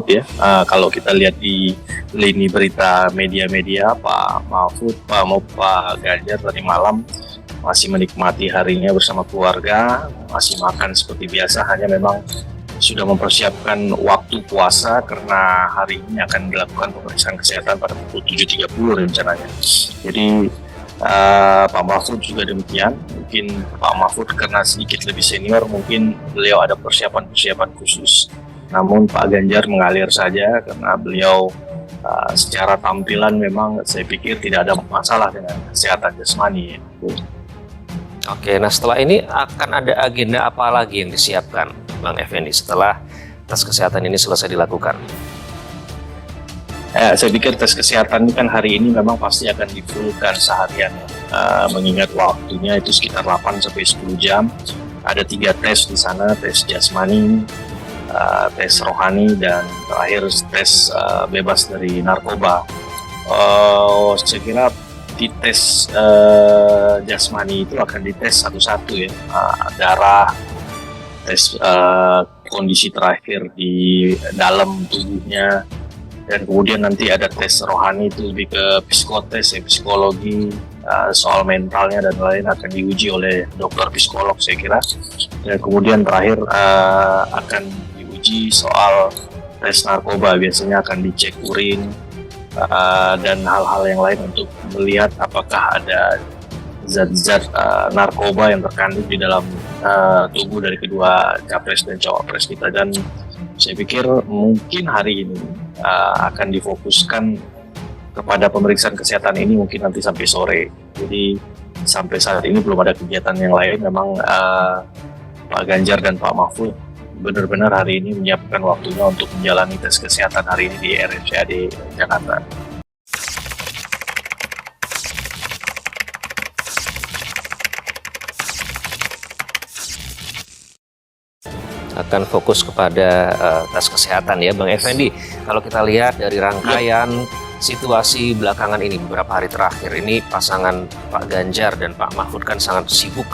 Mahfud ya. Kalau kita lihat di lini berita media-media, Pak Ganjar tadi malam masih menikmati harinya bersama keluarga, masih makan seperti biasa, hanya memang sudah mempersiapkan waktu puasa karena hari ini akan dilakukan pemeriksaan kesehatan pada pukul 7.30 rencananya. Jadi Pak Mahfud juga demikian. Mungkin Pak Mahfud karena sedikit lebih senior, mungkin beliau ada persiapan khusus. Namun Pak Ganjar mengalir saja karena beliau secara tampilan memang saya pikir tidak ada masalah dengan kesehatan jasmani. Oke, nah setelah ini akan ada agenda apa lagi yang disiapkan Bang Effendi setelah tes kesehatan ini selesai dilakukan? Saya pikir tes kesehatan ini kan hari ini memang pasti akan difulkan seharian, mengingat waktunya itu sekitar 8-10 jam. Ada 3 tes di sana, tes jasmani, tes rohani, dan terakhir tes bebas dari narkoba. Saya kira di tes jasmani itu akan dites satu-satu ya, darah, tes kondisi terakhir di dalam tubuhnya, dan kemudian nanti ada tes rohani, itu lebih ke psikotes, psikologi, soal mentalnya dan lain akan diuji oleh dokter psikolog saya kira. Dan kemudian terakhir akan diuji soal tes narkoba, biasanya akan dicek urin dan hal-hal yang lain untuk melihat apakah ada zat-zat narkoba yang terkandung di dalam tubuh dari kedua capres dan cawapres kita. Dan saya pikir mungkin hari ini akan difokuskan kepada pemeriksaan kesehatan ini mungkin nanti sampai sore. Jadi sampai saat ini belum ada kegiatan yang lain. Memang Pak Ganjar dan Pak Mahfud benar-benar hari ini menyiapkan waktunya untuk menjalani tes kesehatan hari ini di RSUD Jakarta. Akan fokus kepada tes kesehatan ya Bang Effendi. Kalau kita lihat dari rangkaian situasi belakangan ini beberapa hari terakhir ini, pasangan Pak Ganjar dan Pak Mahfud kan sangat sibuk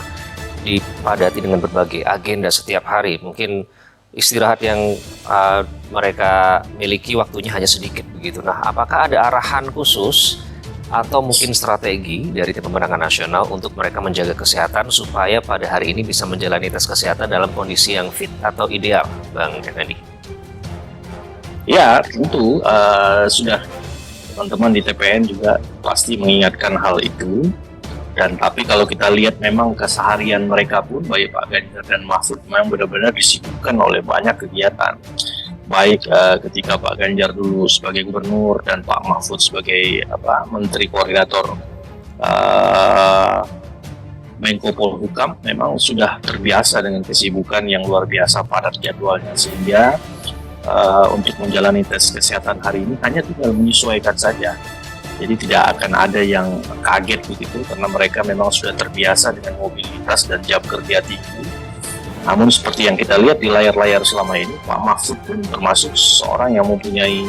dipadati dengan berbagai agenda setiap hari. Mungkin istirahat yang mereka miliki waktunya hanya sedikit begitu. Nah, apakah ada arahan khusus atau mungkin strategi dari tim pemenangan nasional untuk mereka menjaga kesehatan supaya pada hari ini bisa menjalani tes kesehatan dalam kondisi yang fit atau ideal, Bang Effendi? Ya, tentu sudah teman-teman di TPN juga pasti mengingatkan hal itu. Dan tapi kalau kita lihat memang keseharian mereka pun, baik Pak Ganjar dan Mahfud, memang benar-benar disibukkan oleh banyak kegiatan. Baik ketika Pak Ganjar dulu sebagai gubernur dan Pak Mahfud sebagai menteri koordinator Menko Polhukam, memang sudah terbiasa dengan kesibukan yang luar biasa padat jadwalnya, sehingga untuk menjalani tes kesehatan hari ini hanya tinggal menyesuaikan saja. Jadi tidak akan ada yang kaget begitu, karena mereka memang sudah terbiasa dengan mobilitas dan jam kerja tinggi. Namun seperti yang kita lihat di layar-layar selama ini, Pak Mahfud pun termasuk seorang yang mempunyai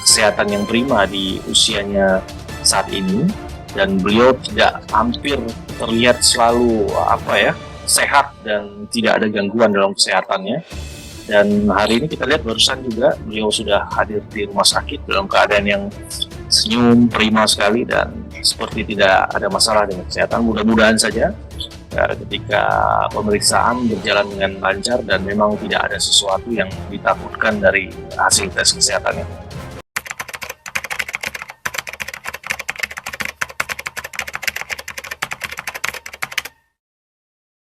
kesehatan yang prima di usianya saat ini, dan beliau tidak hampir terlihat selalu sehat dan tidak ada gangguan dalam kesehatannya. Dan hari ini kita lihat barusan juga beliau sudah hadir di rumah sakit dalam keadaan yang senyum, prima sekali, dan seperti tidak ada masalah dengan kesehatan. Mudah-mudahan saja ketika pemeriksaan berjalan dengan lancar dan memang tidak ada sesuatu yang ditakutkan dari hasil tes kesehatannya.